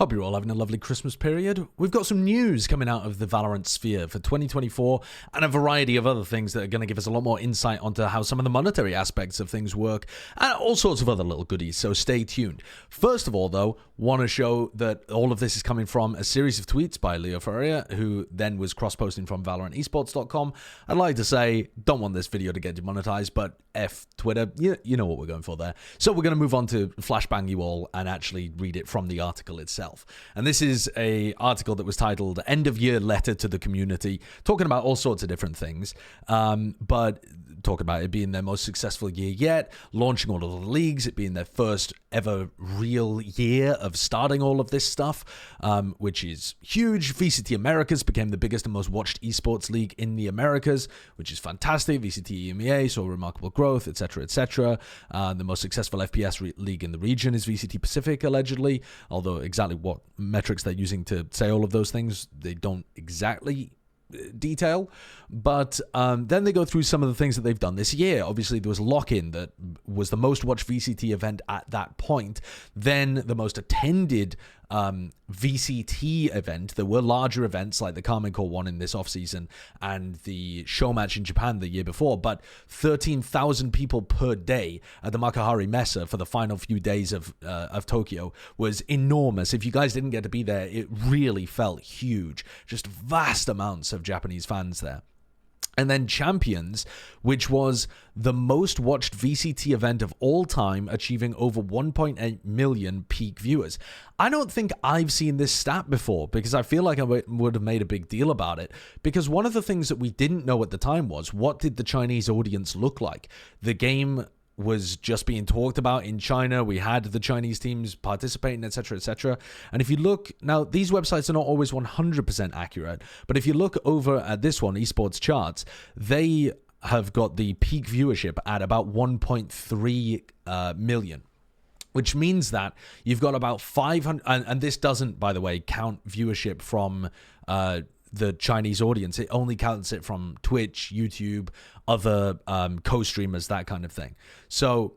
Hope you're all having a lovely Christmas period. We've got some news coming out of the Valorant sphere for 2024 and a variety of other things that are going to give us a lot more insight onto how some of the monetary aspects of things work and all sorts of other little goodies, so stay tuned. First of all, though, want to show that all of this is coming from a series of tweets by Leo Ferreira, who then was cross-posting from ValorantEsports.com. I'd like to say, don't want this video to get demonetized, but F Twitter, you know what we're going for there. So we're going to move on to Flashbang you all and actually read it from the article itself. And this is a article that was titled End of Year Letter to the Community, talking about all sorts of different things, but talk about it being their most successful year yet, launching all of the leagues, it being their first ever real year of starting all of this stuff, which is huge. VCT Americas became the biggest and most watched esports league in the Americas, which is fantastic. VCT EMEA saw remarkable growth, etc., etc. The most successful FPS league in the region is VCT Pacific, allegedly, although exactly what metrics they're using to say all of those things, they don't exactly detail. But then they go through some of the things that they've done this year. Obviously, there was Lock-In that was the most watched VCT event at that point. Then the most attended VCT event. There were larger events like the Carmen Core one in this offseason and the show match in Japan the year before, but 13,000 people per day at the Makuhari Messe for the final few days of Tokyo was enormous. If you guys didn't get to be there, it really felt huge. Just vast amounts of Japanese fans there. And then Champions, which was the most watched VCT event of all time, achieving over 1.8 million peak viewers. I don't think I've seen this stat before because I feel like I would have made a big deal about it. Because one of the things that we didn't know at the time was, what did the Chinese audience look like? The game was just being talked about in China. We had the Chinese teams participating, etc., etc. And if you look, now these websites are not always 100% accurate, but if you look over at this one, Esports Charts, they have got the peak viewership at about 1.3 million. Which means that you've got about 500, and this doesn't, by the way, count viewership from the Chinese audience. It only counts it from Twitch, YouTube, other co-streamers, that kind of thing. So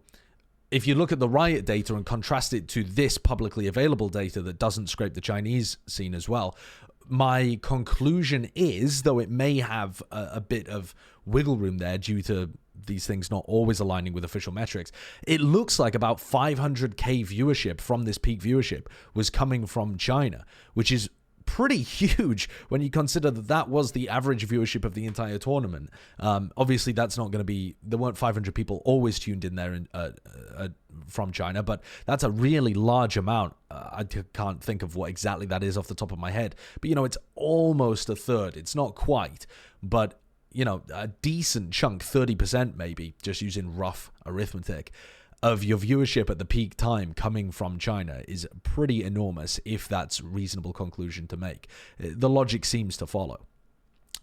if you look at the Riot data and contrast it to this publicly available data that doesn't scrape the Chinese scene as well, my conclusion is, though it may have a bit of wiggle room there due to these things not always aligning with official metrics, it looks like about 500k viewership from this peak viewership was coming from China, which is pretty huge when you consider that that was the average viewership of the entire tournament. Obviously, that's not going to be, there weren't 500 people always tuned in there from China, but that's a really large amount. I can't think of what exactly that is off the top of my head, but it's almost a third. It's not quite, but a decent chunk, 30% maybe, just using rough arithmetic, of your viewership at the peak time coming from China is pretty enormous, if that's a reasonable conclusion to make. The logic seems to follow.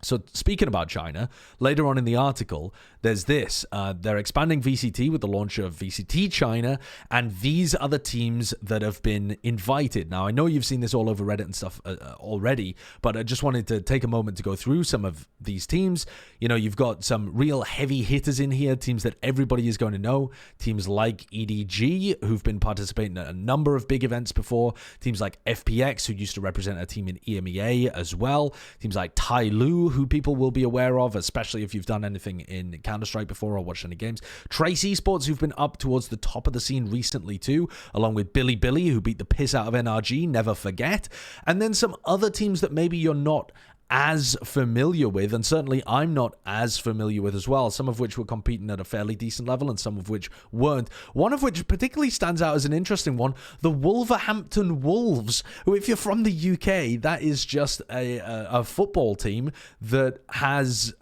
So speaking about China, later on in the article, there's this. They're expanding VCT with the launch of VCT China, and these are the teams that have been invited. Now, I know you've seen this all over Reddit and stuff already, but I just wanted to take a moment to go through some of these teams. You've got some real heavy hitters in here, teams that everybody is going to know. Teams like EDG, who've been participating in a number of big events before. Teams like FPX, who used to represent a team in EMEA as well. Teams like Tai Lu, who people will be aware of, especially if you've done anything in Counter-Strike before or watched any games. Trace Esports, who've been up towards the top of the scene recently too, along with Billy, who beat the piss out of NRG, never forget. And then some other teams that maybe you're not as familiar with, and certainly I'm not as familiar with as well, some of which were competing at a fairly decent level and some of which weren't. One of which particularly stands out as an interesting one, the Wolverhampton Wolves, who, if you're from the UK, that is just a football team that has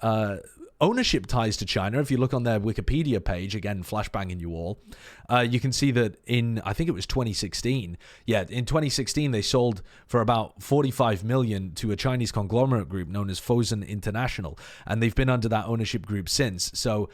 ownership ties to China. If you look on their Wikipedia page, again, flashbanging you all, you can see that I think it was 2016. Yeah, in 2016, they sold for about 45 million to a Chinese conglomerate group known as Fosun International, and they've been under that ownership group since. So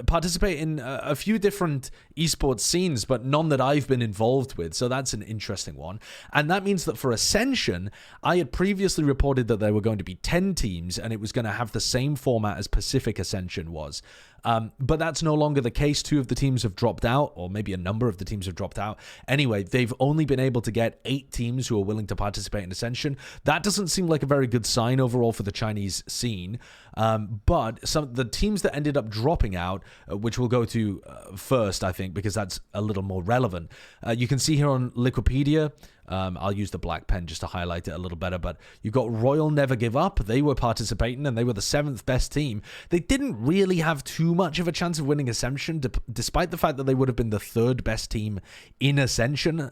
participate in a few different esports scenes, but none that I've been involved with. So that's an interesting one. And that means that for Ascension, I had previously reported that there were going to be 10 teams, and it was going to have the same format as Pacific Ascension was. But that's no longer the case. 2 of the teams have dropped out, or maybe a number of the teams have dropped out. Anyway, they've only been able to get 8 teams who are willing to participate in Ascension. That doesn't seem like a very good sign overall for the Chinese scene. But the teams that ended up dropping out, which we'll go to first, I think, because that's a little more relevant. You can see here on Wikipedia, I'll use the black pen just to highlight it a little better, but you've got Royal Never Give Up. They were participating, and they were the 7th best team. They didn't really have too much of a chance of winning Ascension, despite the fact that they would have been the 3rd best team in Ascension,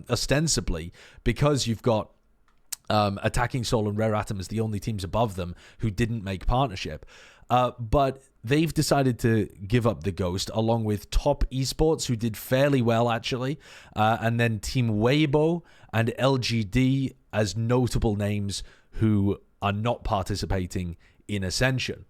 ostensibly, because you've got Attacking Soul and Rare Atom as the only teams above them who didn't make partnership. But they've decided to give up the ghost, along with Top Esports, who did fairly well, actually, and then Team Weibo and LGD as notable names who are not participating in Ascension.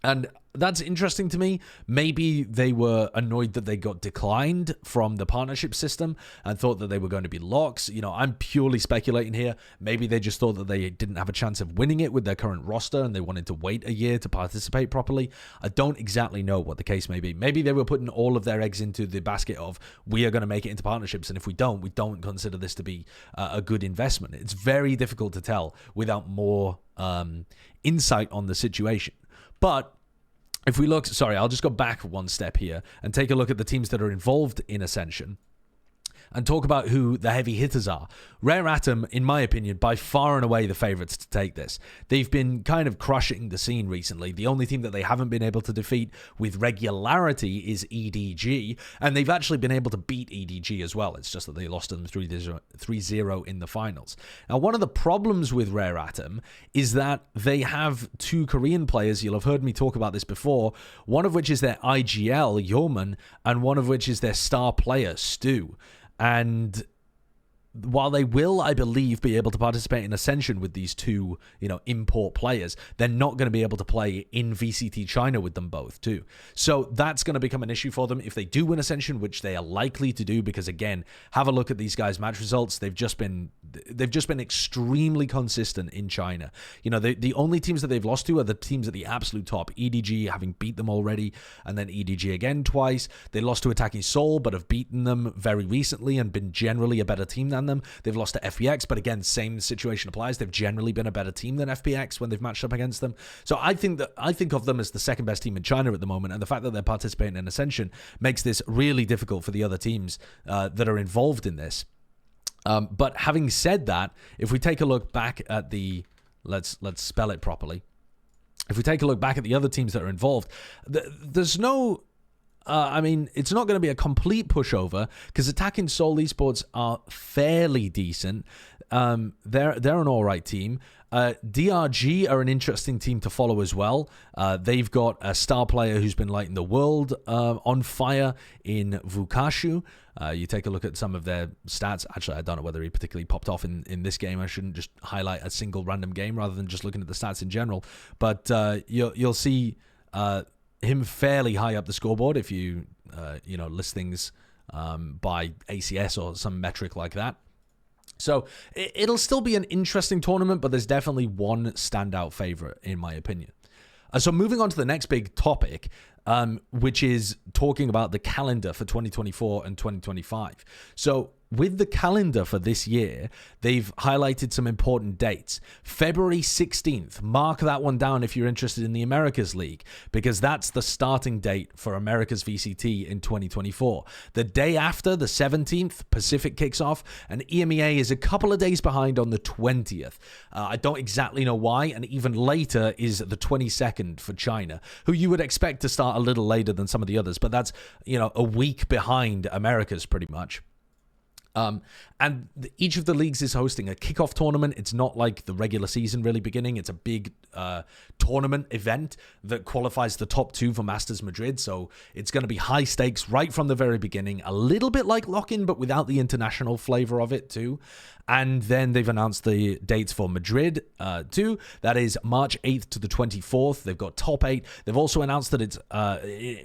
And that's interesting to me. Maybe they were annoyed that they got declined from the partnership system and thought that they were going to be locks. I'm purely speculating here. Maybe they just thought that they didn't have a chance of winning it with their current roster and they wanted to wait a year to participate properly. I don't exactly know what the case may be. Maybe they were putting all of their eggs into the basket of, we are going to make it into partnerships, and if we don't consider this to be a good investment. It's very difficult to tell without more insight on the situation. But if we look, I'll just go back one step here and take a look at the teams that are involved in Ascension and talk about who the heavy hitters are. Rare Atom, in my opinion, by far and away the favorites to take this. They've been kind of crushing the scene recently. The only team that they haven't been able to defeat with regularity is EDG, and they've actually been able to beat EDG as well. It's just that they lost them 3-0 in the finals. Now, one of the problems with Rare Atom is that they have 2 Korean players. You'll have heard me talk about this before, one of which is their IGL, Yeoman, and one of which is their star player, Stu. And while they will, I believe, be able to participate in Ascension with these 2, import players, they're not going to be able to play in VCT China with them both, too. So that's going to become an issue for them if they do win Ascension, which they are likely to do, because, again, have a look at these guys' match results. They've just been extremely consistent in China. The only teams that they've lost to are the teams at the absolute top. EDG, having beat them already, and then EDG again twice. They lost to Attacking Soul, but have beaten them very recently and been generally a better team than them. They've lost to FPX, but again, same situation applies. They've generally been a better team than FPX when they've matched up against them. So I think of them as the 2nd best team in China at the moment, and the fact that they're participating in Ascension makes this really difficult for the other teams that are involved in this. But having said that, if we take a look back at the let's spell it properly. If we take a look back at the other teams that are involved, there's no. It's not going to be a complete pushover because Attacking Soul Esports are fairly decent. They're an all right team. DRG are an interesting team to follow as well. They've got a star player who's been lighting the world on fire in Vukashu. You take a look at some of their stats. Actually, I don't know whether he particularly popped off in this game. I shouldn't just highlight a single random game rather than just looking at the stats in general. But you'll see him fairly high up the scoreboard if you list things by ACS or some metric like that. So it'll still be an interesting tournament, but there's definitely one standout favorite in my opinion. So moving on to the next big topic, which is talking about the calendar for 2024 and 2025. So with the calendar for this year, they've highlighted some important dates. February 16th, mark that one down if you're interested in the Americas League, because that's the starting date for America's VCT in 2024. The day after, the 17th, Pacific kicks off, and EMEA is a couple of days behind on the 20th. I don't exactly know why, and even later is the 22nd for China, who you would expect to start a little later than some of the others, but that's, a week behind America's pretty much. And each of the leagues is hosting a kickoff tournament. It's not like the regular season really beginning. It's a big tournament event that qualifies the top 2 for Masters Madrid. So it's going to be high stakes right from the very beginning. A little bit like lock-in, but without the international flavor of it too. And then they've announced the dates for Madrid too. That is March 8th to the 24th. They've got top 8. They've also announced that it's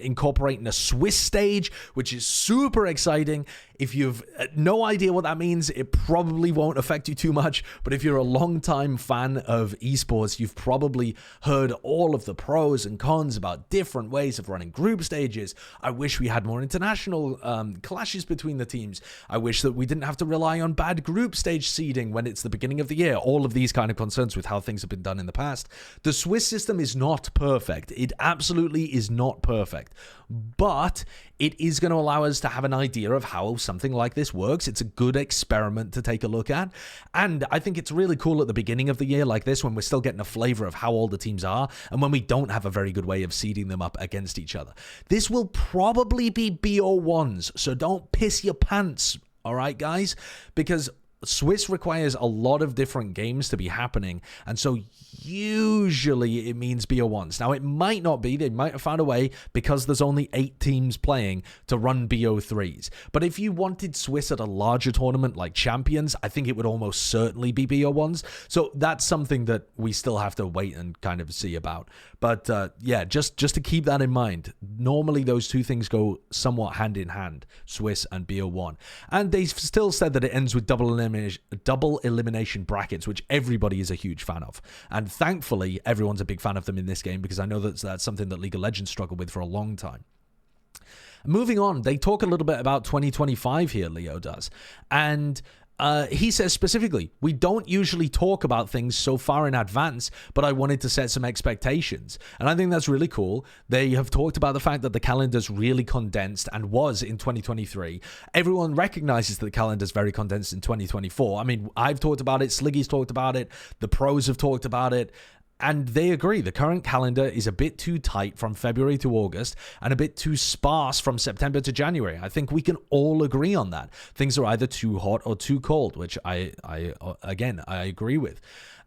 incorporating a Swiss stage, which is super exciting. If you've no no idea what that means. It probably won't affect you too much, but if you're a long-time fan of esports, you've probably heard all of the pros and cons about different ways of running group stages. I wish we had more international clashes between the teams. I wish that we didn't have to rely on bad group stage seeding when it's the beginning of the year. All of these kind of concerns with how things have been done in the past. The Swiss system is not perfect. It absolutely is not perfect, but it is going to allow us to have an idea of how something like this works. It's a good experiment to take a look at, and I think it's really cool at the beginning of the year like this, when we're still getting a flavor of how all the teams are and when we don't have a very good way of seeding them up against each other. This will probably be BO1s, so don't piss your pants, all right, guys? Because Swiss requires a lot of different games to be happening, and so usually it means BO1s. Now, it might not be. They might have found a way, because there's only 8 teams playing, to run BO3s. But if you wanted Swiss at a larger tournament like Champions, I think it would almost certainly be BO1s. So that's something that we still have to wait and kind of see about. But yeah, just to keep that in mind, normally those two things go somewhat hand in hand, Swiss and BO1. And they still said that it ends with double elimination brackets, which everybody is a huge fan of. And thankfully, everyone's a big fan of them in this game, because I know that's something that League of Legends struggled with for a long time. Moving on, they talk a little bit about 2025 here, Leo does. And he says specifically, we don't usually talk about things so far in advance, but I wanted to set some expectations. And I think that's really cool. They have talked about the fact that the calendar's really condensed, and was in 2023. Everyone recognizes that the calendar's very condensed in 2024. I mean, I've talked about it, Sliggy's talked about it, the pros have talked about it, and they agree. The current calendar is a bit too tight from February to August, and a bit too sparse from September to January. I think we can all agree on that. Things are either too hot or too cold, which I agree with.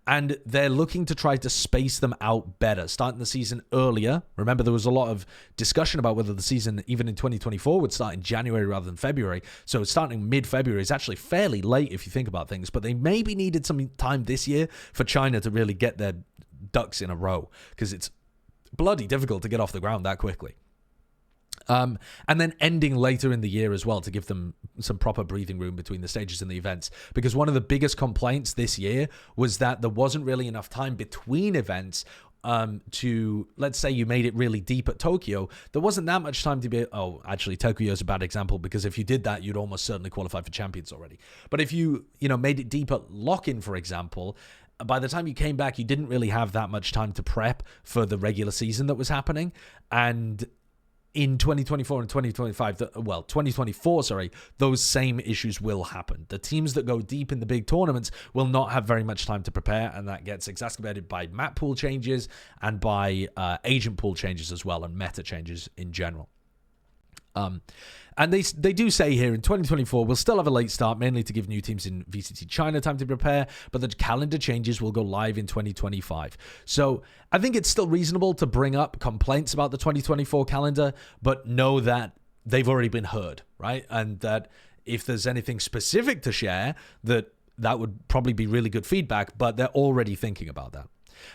And they're looking to try to space them out better, starting the season earlier. Remember, there was a lot of discussion about whether the season, even in 2024, would start in January rather than February. So starting mid-February is actually fairly late if you think about things. But they maybe needed some time this year for China to really get their ducks in a row, because it's bloody difficult to get off the ground that quickly. And then ending later in the year as well, to give them some proper breathing room between the stages and the events. Because one of the biggest complaints this year was that there wasn't really enough time between events to, let's say you made it really deep at Tokyo. There wasn't that much time to be, actually Tokyo is a bad example, because if you did that, you'd almost certainly qualify for Champions already. But if you made it deep at Lock-In, for example, by the time you came back, you didn't really have that much time to prep for the regular season that was happening. And in 2024 and 2025, 2024, those same issues will happen. The teams that go deep in the big tournaments will not have very much time to prepare, and that gets exacerbated by map pool changes and by agent pool changes as well, and meta changes in general. And they do say here, in 2024, we'll still have a late start, mainly to give new teams in VCT China time to prepare, but the calendar changes will go live in 2025. So I think it's still reasonable to bring up complaints about the 2024 calendar, but know that they've already been heard, right? And that if there's anything specific to share, that would probably be really good feedback, but they're already thinking about that.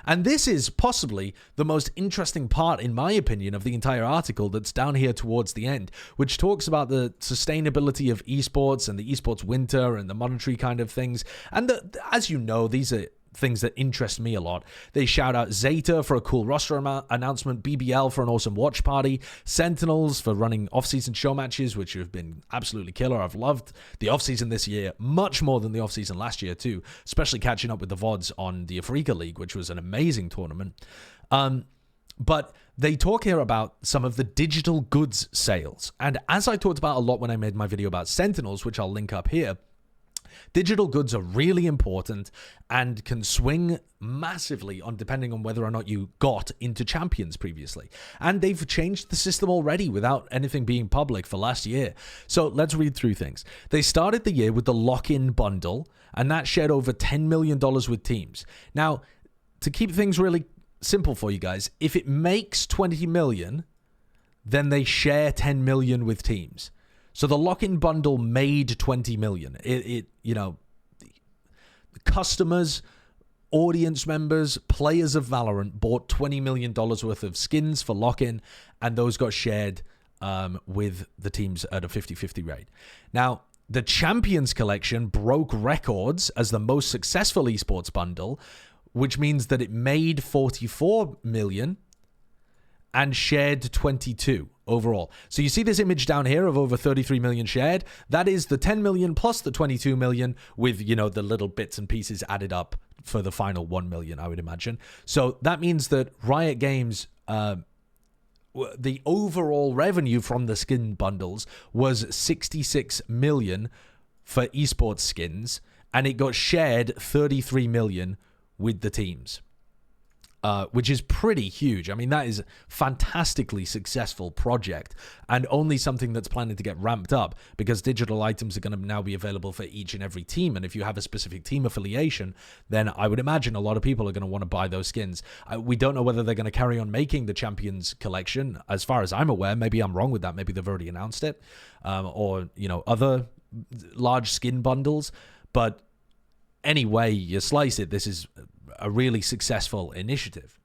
And this is possibly the most interesting part, in my opinion, of the entire article that's down here towards the end, which talks about the sustainability of esports and the esports winter and the monetary kind of things. And as you know, these are things that interest me a lot. They shout out Zeta for a cool roster announcement, BBL for an awesome watch party, Sentinels for running off-season show matches, which have been absolutely killer. I've loved the off-season this year, much more than the off-season last year too, especially catching up with the VODs on the Africa League, which was an amazing tournament. But they talk here about some of the digital goods sales. And as I talked about a lot when I made my video about Sentinels, which I'll link up here, digital goods are really important and can swing massively depending on whether or not you got into Champions previously. And they've changed the system already without anything being public for last year. So let's read through things. They started the year with the lock-in bundle, and that shared over $10 million with teams. Now, to keep things really simple for you guys, if it makes 20 million, then they share 10 million with teams. So the lock-in bundle made 20 million. Customers, audience members, players of Valorant bought $20 million worth of skins for lock-in, and those got shared with the teams at a 50-50 rate. Now, the Champions Collection broke records as the most successful esports bundle, which means that it made 44 million and shared 22 overall. So you see this image down here of over 33 million shared. That is the 10 million plus the 22 million with, you know, the little bits and pieces added up for the final 1 million, I would imagine. So that means that Riot Games, the overall revenue from the skin bundles was 66 million for esports skins, and it got shared 33 million with the teams. Which is pretty huge. I mean, that is a fantastically successful project, and only something that's planning to get ramped up, because digital items are going to now be available for each and every team. And if you have a specific team affiliation, then I would imagine a lot of people are going to want to buy those skins. We don't know whether they're going to carry on making the Champions Collection. As far as I'm aware, maybe I'm wrong with that. Maybe they've already announced it, or, you know, other large skin bundles. But anyway you slice it, this is a really successful initiative.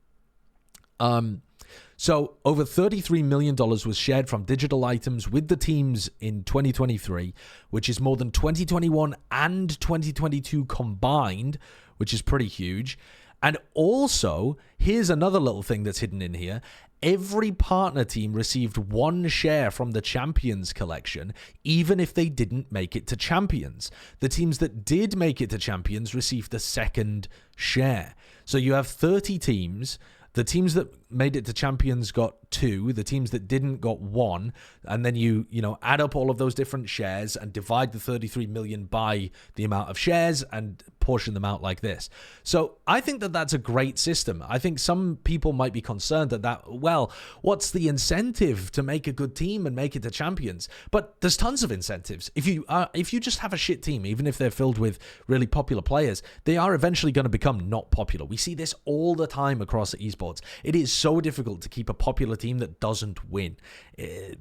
So over $33 million was shared from digital items with the teams in 2023, which is more than 2021 and 2022 combined, which is pretty huge. And also, here's another little thing that's hidden in here. Every partner team received 1 share from the Champions Collection, even if they didn't make it to Champions. The teams that did make it to Champions received the 2nd share. So you have 30 teams. The teams that made it to Champions got 2. The teams that didn't got 1. And then you add up all of those different shares and divide the 33 million by the amount of shares and portion them out like this. So I think that that's a great system. I think some people might be concerned well, what's the incentive to make a good team and make it to Champions? But there's tons of incentives. If you just have a shit team, even if they're filled with really popular players, they are eventually going to become not popular. We see this all the time across esports. It is so difficult to keep a popular team that doesn't win.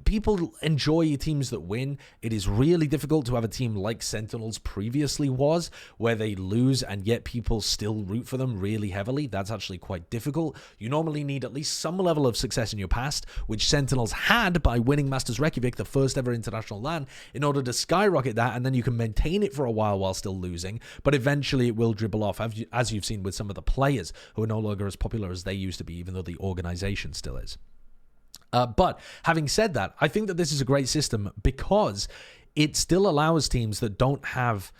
People enjoy teams that win. It is really difficult to have a team like Sentinels previously was, where they lose and yet people still root for them really heavily. That's actually quite difficult. You normally need at least some level of success in your past, which Sentinels had by winning Masters Reykjavik, the first ever international LAN, in order to skyrocket that, and then you can maintain it for a while still losing, but eventually it will dribble off, as you've seen with some of the players who are no longer as popular as they used to be, even though the organization still is. But having said that, I think that this is a great system because it still allows teams that don't have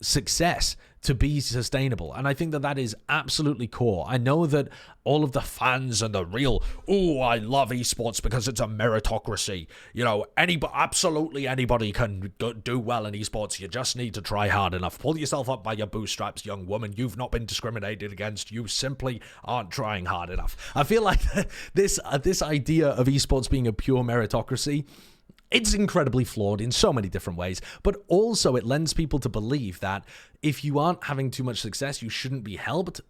success to be sustainable. And I think that that is absolutely core. I know that all of the fans and the real, I love esports because it's a meritocracy. Absolutely anybody can do well in esports. You just need to try hard enough. Pull yourself up by your bootstraps, young woman. You've not been discriminated against. You simply aren't trying hard enough. I feel like this idea of esports being a pure meritocracy, it's incredibly flawed in so many different ways, but also it lends people to believe that if you aren't having too much success, you shouldn't be helped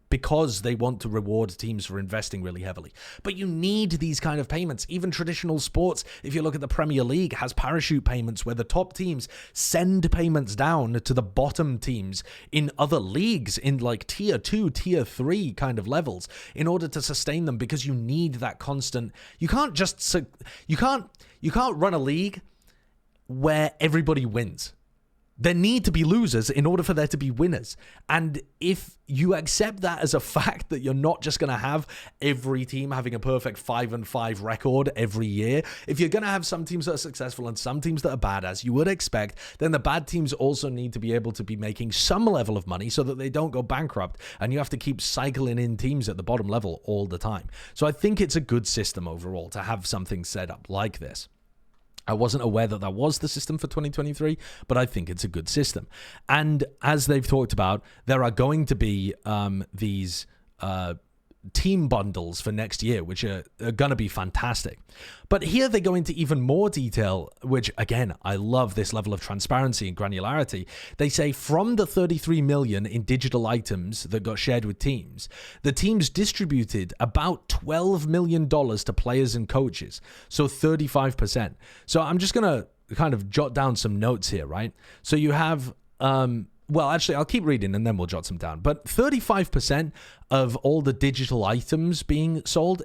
because they want to reward teams for investing really heavily. But you need these kind of payments. Even traditional sports, if you look at the Premier League, has parachute payments where the top teams send payments down to the bottom teams in other leagues in like tier 2, tier 3 kind of levels in order to sustain them, because you need that constant. You can't run a league where everybody wins. There need to be losers in order for there to be winners. And if you accept that as a fact, that you're not just going to have every team having a perfect 5-5 record every year, if you're going to have some teams that are successful and some teams that are bad, as you would expect, then the bad teams also need to be able to be making some level of money so that they don't go bankrupt and you have to keep cycling in teams at the bottom level all the time. So I think it's a good system overall to have something set up like this. I wasn't aware that that was the system for 2023, but I think it's a good system. And as they've talked about, there are going to be these team bundles for next year, which are going to be fantastic. But here they go into even more detail, which, again, I love this level of transparency and granularity. They say from the 33 million in digital items that got shared with teams, the teams distributed about $12 million to players and coaches, so 35%. So I'm just going to kind of jot down some notes here, right? So you have well, actually, I'll keep reading and then we'll jot some down. But 35% of all the digital items being sold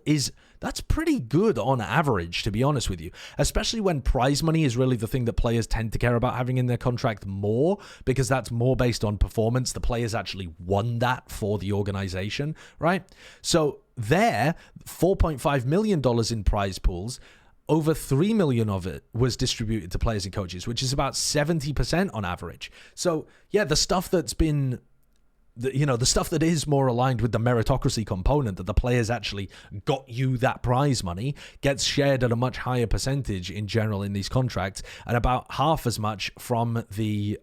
that's pretty good on average, to be honest with you, especially when prize money is really the thing that players tend to care about having in their contract more, because that's more based on performance. The players actually won that for the organization, right? So there, $4.5 million in prize pools. Over 3 million of it was distributed to players and coaches, which is about 70% on average. So yeah, the stuff that's been, the stuff that is more aligned with the meritocracy component, that the players actually got you that prize money, gets shared at a much higher percentage in general in these contracts, and about half as much from the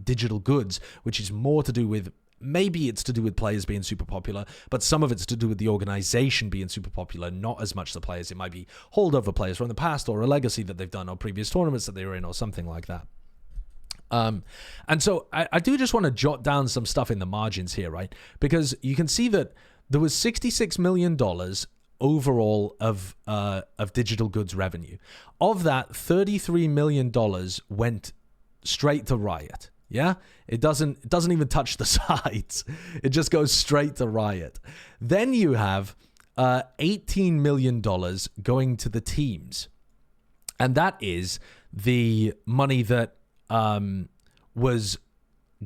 digital goods, which is more to do with, maybe it's to do with players being super popular, but some of it's to do with the organization being super popular, not as much the players. It might be holdover players from the past, or a legacy that they've done, or previous tournaments that they were in, or something like that. And so I do just want to jot down some stuff in the margins here, right? Because you can see that there was $66 million overall of digital goods revenue. Of that, $33 million went straight to Riot. Yeah, it doesn't even touch the sides. It just goes straight to Riot. Then you have $18 million going to the teams, and that is the money that was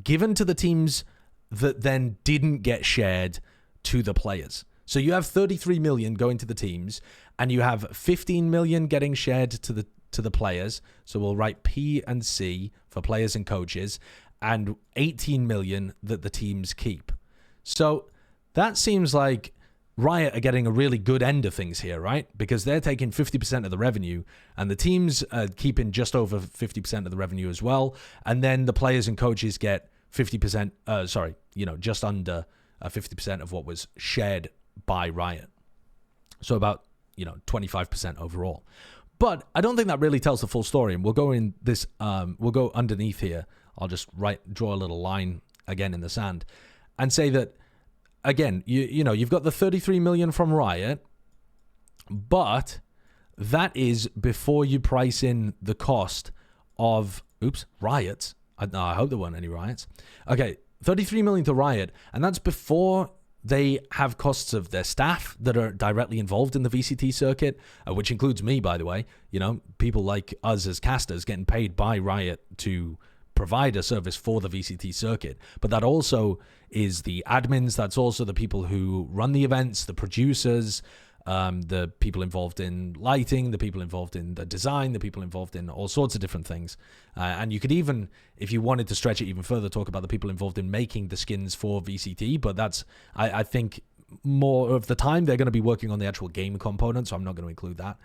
given to the teams that then didn't get shared to the players. So you have 33 million going to the teams, and you have 15 million getting shared to the players. So we'll write P and C for players and coaches, and 18 million that the teams keep. So that seems like Riot are getting a really good end of things here, right? Because they're taking 50% of the revenue, and the teams are keeping just over 50% of the revenue as well. And then the players and coaches get 50%, just under 50% of what was shared by Riot. So about, 25% overall. But I don't think that really tells the full story. And we'll go in this, we'll go underneath here. I'll just draw a little line again in the sand and say that, again, you've got the 33 million from Riot, but that is before you price in the cost of, riots. I hope there weren't any riots. Okay, 33 million to Riot, and that's before they have costs of their staff that are directly involved in the VCT circuit, which includes me, by the way. People like us as casters getting paid by Riot to provide a service for the VCT circuit. But that also is the admins, that's also the people who run the events, the producers, the people involved in lighting, the people involved in the design, the people involved in all sorts of different things. And you could even, if you wanted to stretch it even further, talk about the people involved in making the skins for VCT. But that's, I think, more of the time they're going to be working on the actual game component, so I'm not going to include that.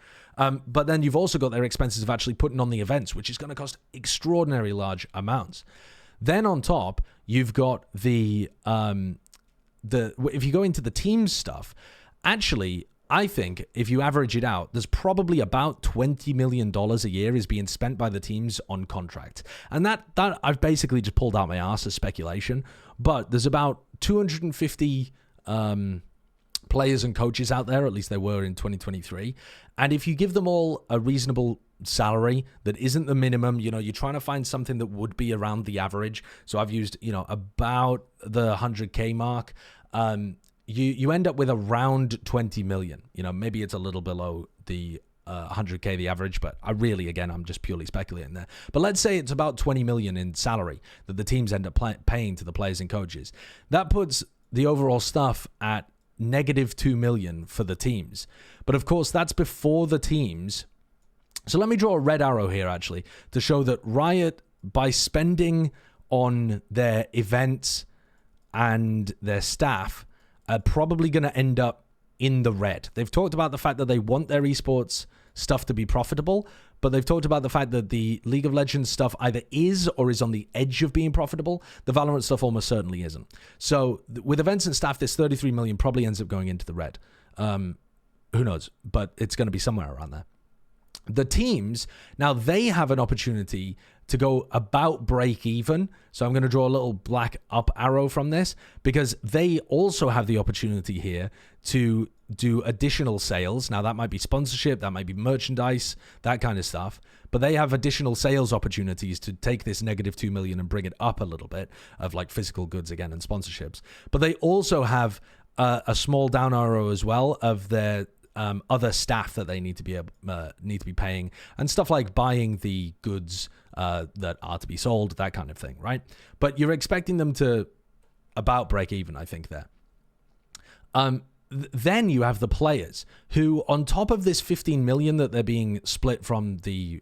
But then you've also got their expenses of actually putting on the events, which is going to cost extraordinarily large amounts. Then on top, you've got the if you go into the teams stuff, actually, I think if you average it out, there's probably about $20 million a year is being spent by the teams on contract. And that I've basically just pulled out my ass as speculation, but there's about 250 players and coaches out there, at least there were in 2023. And if you give them all a reasonable salary that isn't the minimum, you're trying to find something that would be around the average. So I've used, about the 100K mark. You end up with around 20 million. Maybe it's a little below the 100K, the average, but I'm just purely speculating there. But let's say it's about 20 million in salary that the teams end up paying to the players and coaches. That puts the overall stuff at negative 2 million for the teams. But of course, that's before the teams. So let me draw a red arrow here, actually, to show that Riot, by spending on their events and their staff, are probably going to end up in the red. They've talked about the fact that they want their esports stuff to be profitable, but they've talked about the fact that the League of Legends stuff either is or is on the edge of being profitable. The Valorant stuff almost certainly isn't. So with events and staff, this 33 million probably ends up going into the red. Who knows? But it's going to be somewhere around there. The teams, now they have an opportunity to go about break even. So I'm going to draw a little black up arrow from this because they also have the opportunity here to do additional sales. Now that might be sponsorship, that might be merchandise, that kind of stuff. but they have additional sales opportunities to take this negative 2 million and bring it up a little bit of like physical goods again and sponsorships. But they also have a small down arrow as well of their other staff that they need to be paying and stuff like buying the goods that are to be sold, that kind of thing, right? But you're expecting them to about break even, I think, there. Then you have the players who, on top of this 15 million that they're being split from the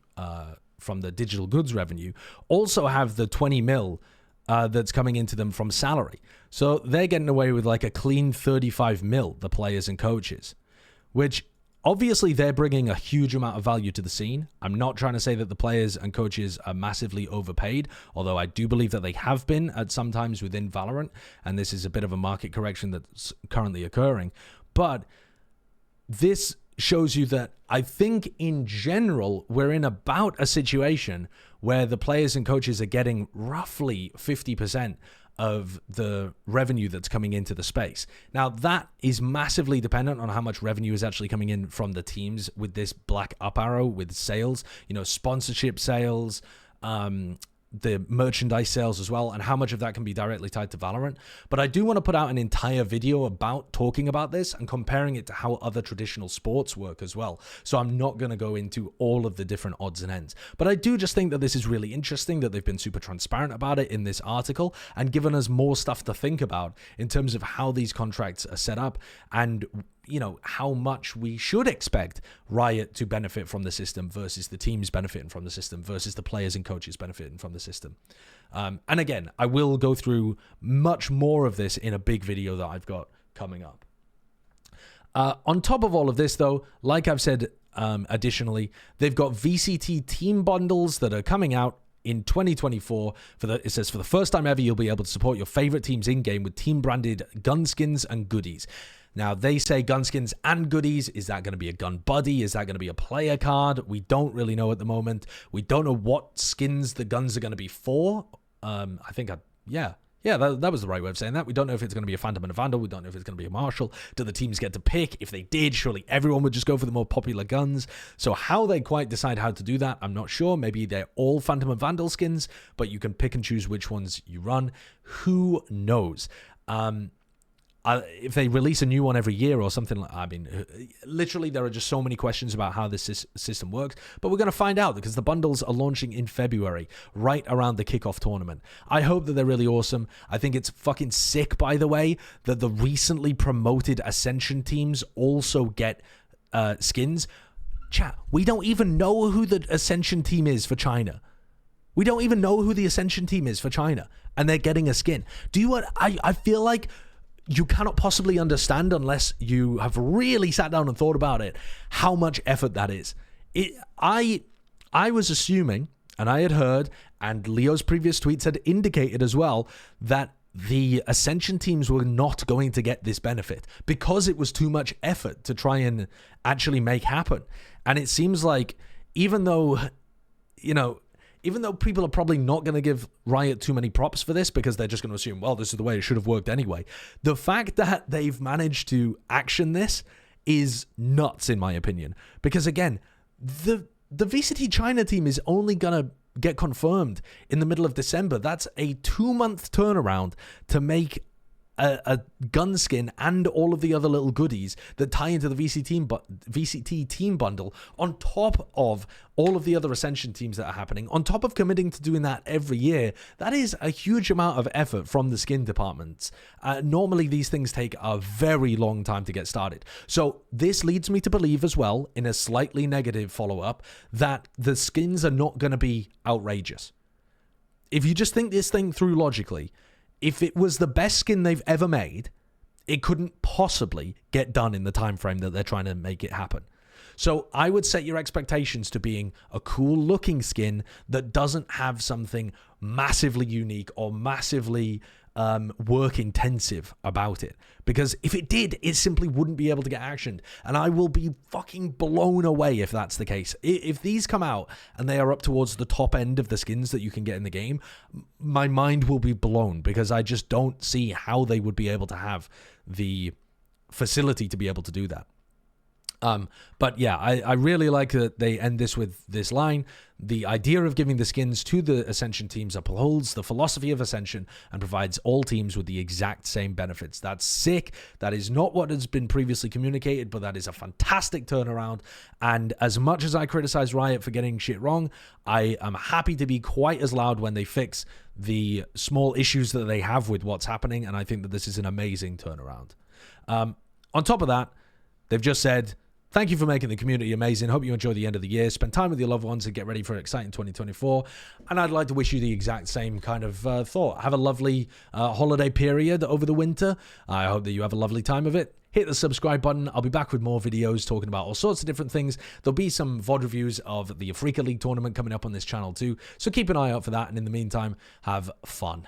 digital goods revenue, also have the 20 mil that's coming into them from salary. So they're getting away with like a clean 35 mil, the players and coaches, which obviously they're bringing a huge amount of value to the scene. I'm not trying to say that the players and coaches are massively overpaid, although I do believe that they have been at some times within Valorant, and this is a bit of a market correction that's currently occurring. But this shows you that I think in general, we're in about a situation where the players and coaches are getting roughly 50% of the revenue that's coming into the space. Now, that is massively dependent on how much revenue is actually coming in from the teams with this black up arrow with sales, sponsorship sales, the merchandise sales as well, and how much of that can be directly tied to Valorant. But I do want to put out an entire video about talking about this and comparing it to how other traditional sports work as well. So I'm not going to go into all of the different odds and ends. But I do just think that this is really interesting that they've been super transparent about it in this article and given us more stuff to think about in terms of how these contracts are set up and how much we should expect Riot to benefit from the system versus the teams benefiting from the system versus the players and coaches benefiting from the system. And again, I will go through much more of this in a big video that I've got coming up. On top of all of this, though, like I've said, additionally, they've got VCT team bundles that are coming out in 2024. It says, for the first time ever, you'll be able to support your favorite teams in-game with team-branded gun skins and goodies. Now, they say gun skins and goodies. Is that going to be a gun buddy? Is that going to be a player card? We don't really know at the moment. We don't know what skins the guns are going to be for. That was the right way of saying that. We don't know if it's going to be a Phantom and a Vandal. We don't know if it's going to be a Marshal. Do the teams get to pick? If they did, surely everyone would just go for the more popular guns. So how they quite decide how to do that, I'm not sure. Maybe they're all Phantom and Vandal skins, but you can pick and choose which ones you run. Who knows? If they release a new one every year or something, literally there are just so many questions about how this system works, but we're going to find out because the bundles are launching in February, right around the kickoff tournament. I hope that they're really awesome. I think it's fucking sick, by the way, that the recently promoted Ascension teams also get skins. Chat, we don't even know who the Ascension team is for China. We don't even know who the Ascension team is for China, and they're getting a skin. I feel like you cannot possibly understand unless you have really sat down and thought about it, how much effort that is. I was assuming, and I had heard, and Leo's previous tweets had indicated as well, that the Ascension teams were not going to get this benefit because it was too much effort to try and actually make happen. And it seems like even though people are probably not going to give Riot too many props for this because they're just going to assume, well, this is the way it should have worked anyway. The fact that they've managed to action this is nuts, in my opinion. Because again, the VCT China team is only going to get confirmed in the middle of December. That's a 2-month turnaround to make a gun skin and all of the other little goodies that tie into the VCT team bundle on top of all of the other Ascension teams that are happening, on top of committing to doing that every year. That is a huge amount of effort from the skin departments. Normally, these things take a very long time to get started. So this leads me to believe as well, in a slightly negative follow-up, that the skins are not going to be outrageous. If you just think this thing through logically, if it was the best skin they've ever made, it couldn't possibly get done in the time frame that they're trying to make it happen. So I would set your expectations to being a cool looking skin that doesn't have something massively unique or massively work intensive about it. Because if it did, it simply wouldn't be able to get actioned. And I will be fucking blown away if that's the case. If these come out and they are up towards the top end of the skins that you can get in the game, my mind will be blown because I just don't see how they would be able to have the facility to be able to do that. But yeah, I really like that they end this with this line. The idea of giving the skins to the Ascension teams upholds the philosophy of Ascension and provides all teams with the exact same benefits. That's sick. That is not what has been previously communicated, but that is a fantastic turnaround. And as much as I criticize Riot for getting shit wrong, I am happy to be quite as loud when they fix the small issues that they have with what's happening. And I think that this is an amazing turnaround. On top of that, they've just said, thank you for making the community amazing. Hope you enjoy the end of the year. Spend time with your loved ones and get ready for an exciting 2024. And I'd like to wish you the exact same kind of thought. Have a lovely holiday period over the winter. I hope that you have a lovely time of it. Hit the subscribe button. I'll be back with more videos talking about all sorts of different things. There'll be some VOD reviews of the Africa League tournament coming up on this channel too. So keep an eye out for that. And in the meantime, have fun.